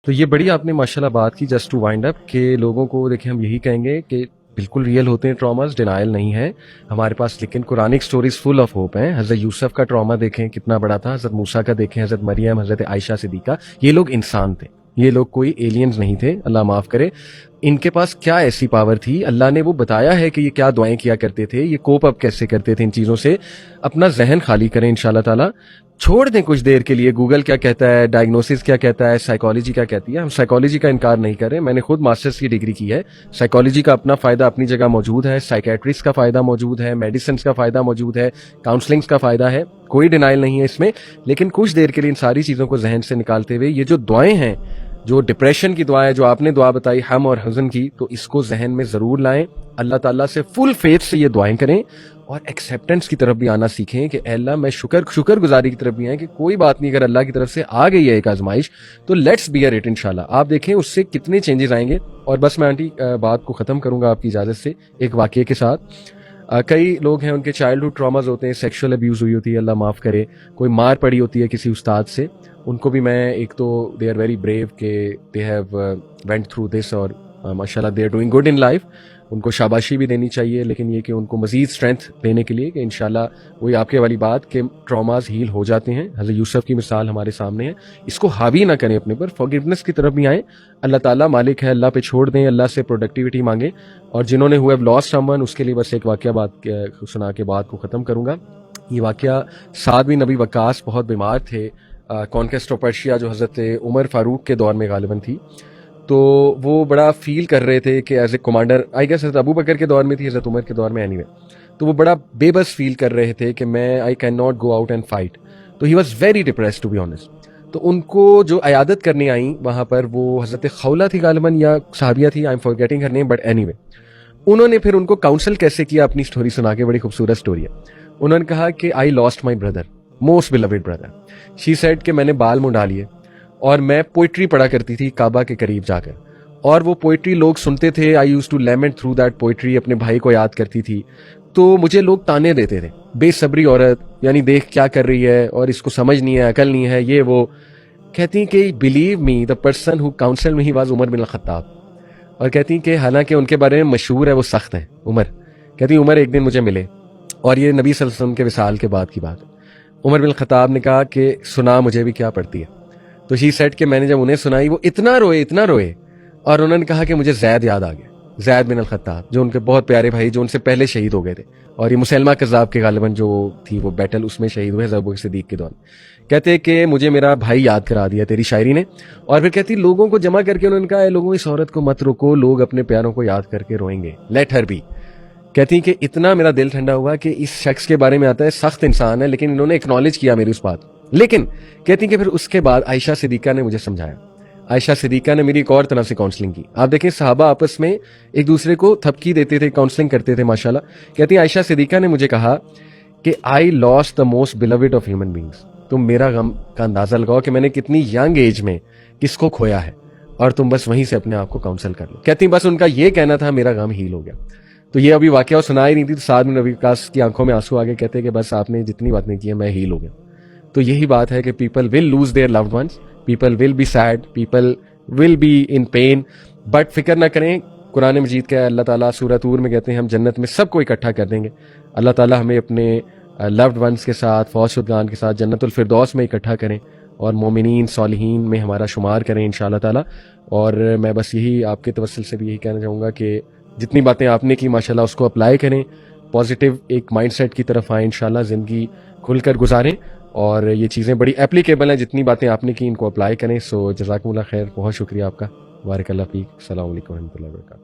تو یہ بڑی آپ نے ماشاءاللہ بات کی جسٹ ٹو وائنڈ اپ کہ لوگوں کو دیکھیں ہم یہی کہیں گے کہ بالکل ریئل ہوتے ہیں ٹراماز، ڈینائل نہیں ہے ہمارے پاس، لیکن Quranic stories full of hope ہیں. حضرت یوسف کا ٹراما دیکھیں کتنا بڑا تھا، حضرت موسیٰ کا دیکھیں، حضرت مریم، حضرت عائشہ صدیقہ، یہ لوگ انسان تھے، یہ لوگ کوئی ایلینز نہیں تھے، اللہ معاف کرے. ان کے پاس کیا ایسی پاور تھی، اللہ نے وہ بتایا ہے کہ یہ کیا دعائیں کیا کرتے تھے، یہ کوپ اپ کیسے کرتے تھے ان چیزوں سے. اپنا ذہن خالی کریں انشاءاللہ تعالی، چھوڑ دیں کچھ دیر کے لیے گوگل کیا کہتا ہے، ڈائگنوسس کیا کہتا ہے، سائیکالوجی کیا کہتی ہے. ہم سائیکالوجی کا انکار نہیں کر رہے، میں نے خود ماسٹرز کی ڈگری کی ہے. سائیکالوجی کا اپنا فائدہ اپنی جگہ موجود ہے، سائیکیٹرسٹ کا فائدہ موجود ہے، میڈیسنس کا فائدہ موجود ہے، کاؤنسلنگس کا فائدہ ہے، کوئی ڈینائل نہیں ہے اس میں. لیکن کچھ دیر کے لیے ان ساری چیزوں کو ذہن سے نکالتے ہوئے یہ جو دعائیں ہیں، جو ڈپریشن کی دعائیں جو آپ نے دعا بتائی ہم اور حزن کی، تو اس کو ذہن میں ضرور لائیں. اللہ تعالیٰ سے فل فیتھ سے یہ دعائیں کریں اور ایکسیپٹنس کی طرف بھی آنا سیکھیں کہ اے اللہ میں شکر گزاری کی طرف بھی آئیں کہ کوئی بات نہیں، اگر اللہ کی طرف سے آ گئی ہے ایک آزمائش تو لیٹس بیئر اٹ انشاءاللہ. آپ دیکھیں اس سے کتنے چینجز آئیں گے. اور بس میں آنٹی بات کو ختم کروں گا آپ کی اجازت سے ایک واقعے کے ساتھ. کئی لوگ ہیں ان کے چائلڈہڈ ٹراماز ہوتے ہیں، سیکشول ابیوز ہوئی ہوتی ہے، اللہ معاف کرے، کوئی مار پڑی ہوتی ہے کسی استاد سے. ان کو بھی میں ایک تو دے آر ویری بریو کہ they have went through this, اور ماشاءاللہ they are doing good in life, ان کو شاباشی بھی دینی چاہیے. لیکن یہ کہ ان کو مزید اسٹرینتھ دینے کے لیے کہ انشاءاللہ وہی آپ کے والی بات کہ ٹراماز ہیل ہو جاتے ہیں. حضرت یوسف کی مثال ہمارے سامنے ہے، اس کو حاوی نہ کریں اپنے پر، فارگیونیس کی طرف بھی آئیں. اللہ تعالیٰ مالک ہے، اللہ پہ چھوڑ دیں، اللہ سے پروڈکٹیوٹی مانگیں. اور جنہوں نے who have lost someone, اس کے لیے بس ایک واقعہ بات سنا کے بات کو ختم کروں گا. یہ واقعہ سعد بن نبی وقاص بہت بیمار تھے، کانکویسٹ آف پرشیا جو حضرت عمر فاروق کے دور میں غالباً تھی، تو وہ بڑا فیل کر رہے تھے کہ as a commander, I guess حضرت ابو بکر کے دور میں تھی، حضرت عمر کے دور میں، اینی وے، تو وہ بڑا بے بس فیل کر رہے تھے کہ میں I can not go out and fight. تو he was very depressed to be honest. تو ان کو جو عیادت کرنے آئیں وہاں پر، وہ حضرت خولہ تھی غالباً یا صحابیہ تھی، I am forgetting Hare name, but any way. انہوں نے پھر ان کو کاؤنسل کیسے کیا، اپنی سٹوری سنا کے، بڑی خوبصورت سٹوری ہے. انہوں نے کہا کہ I lost my brother, most beloved brother. She said کہ میں نے بال منڈا لیے اور میں پوئٹری پڑھا کرتی تھی کعبہ کے قریب جا کر، اور وہ پوئٹری لوگ سنتے تھے. I use to lament through that poetry, اپنے بھائی کو یاد کرتی تھی. تو مجھے لوگ تانے دیتے تھے، بے صبری عورت، یعنی دیکھ کیا کر رہی ہے، اور اس کو سمجھ نہیں ہے، عقل نہیں ہے، یہ وہ. کہتی کہ believe me the person who counsel me was Umar bin al Khattab. اور کہتی کہ حالانکہ ان کے بارے میں مشہور ہے وہ سخت ہیں عمر. کہتی عمر ایک دن مجھے ملے، اور یہ نبی صلی اللہ علیہ وسلم کے وصال کے بعد کی بات ہے. عمر بن الخطاب نے کہا کہ سنا مجھے بھی کیا پڑھتی ہے. تو شی سیڈ کہ میں نے جب انہیں سنائی وہ اتنا روئے، اور انہوں نے کہا کہ مجھے زید یاد آ گیا، زید بن الخطاب جو ان کے بہت پیارے بھائی، جو ان سے پہلے شہید ہو گئے تھے، اور یہ مسلمہ کذاب کے غالباً جو تھی وہ بیٹل، اس میں شہید ہوئے ابو بکر صدیق کے دوران. کہتے کہ مجھے میرا بھائی یاد کرا دیا تیری شاعری نے. اور پھر کہتی لوگوں کو جمع کر کے انہوں نے کہا اے لوگوں اس عورت کو مت روکو، لوگ اپنے پیاروں کو یاد کر کے روئیں گے، لیٹ ہر بی. کہتی کہ اتنا میرا دل ٹھنڈا ہوا کہ اس شخص کے بارے میں آتا ہے سخت انسان ہے، لیکن انہوں نے اکنالج کیا میری اس بات. لیکن کہتی کہ پھر اس کے بعد عائشہ صدیقہ نے مجھے سمجھایا، عائشہ صدیقہ نے میری ایک اور طرح سے کاؤنسلنگ کی. آپ دیکھیں صحابہ آپس میں ایک دوسرے کو تھپکی دیتے تھے، کاؤنسلنگ کرتے تھے ماشاءاللہ. کہتی عائشہ صدیقہ نے مجھے کہا کہ I lost the most beloved of human beings. تم میرا غم کا اندازہ لگاؤ کہ میں نے کتنی ینگ ایج میں کس کو کھویا ہے، اور تم بس وہیں سے اپنے آپ کو کاؤنسل کر لو. کہتی بس ان کا یہ کہنا تھا، میرا غم ہیل ہو گیا. تو یہ ابھی واقعہ سنا ہی نہیں تھی، تو سعد بن نبی وقاص کی آنکھوں میں آنسو آ گئے. کہتے کہ بس آپ نے جتنی باتیں کی ہیں میں ہیل ہو گیا. تو یہی بات ہے کہ people will lose their loved ones, people will be sad, people will be in pain, but فکر نہ کریں. قرآن مجید کا اللہ تعالیٰ سورہ طور میں کہتے ہیں ہم جنت میں سب کو اکٹھا کر دیں گے. اللہ تعالیٰ ہمیں اپنے لوڈ ونس کے ساتھ، فوت شدگان کے ساتھ جنت الفردوس میں اکٹھا کریں، اور مومنین صالحین میں ہمارا شمار کریں انشاءاللہ تعالیٰ. اور میں بس یہی آپ کے توسل سے بھی یہی کہنا چاہوں گا کہ جتنی باتیں آپ نے کی ماشاءاللہ اس کو اپلائی کریں، پازیٹیو ایک مائنڈ سیٹ کی طرف آئیں، انشاءاللہ زندگی کھل کر گزاریں. اور یہ چیزیں بڑی اپلیکیبل ہیں، جتنی باتیں آپ نے کی ان کو اپلائی کریں. سو جزاکم اللہ خیر، بہت شکریہ آپ کا. بارک اللہ فیک. السلام علیکم و رحمۃ اللہ وبرکاتہ.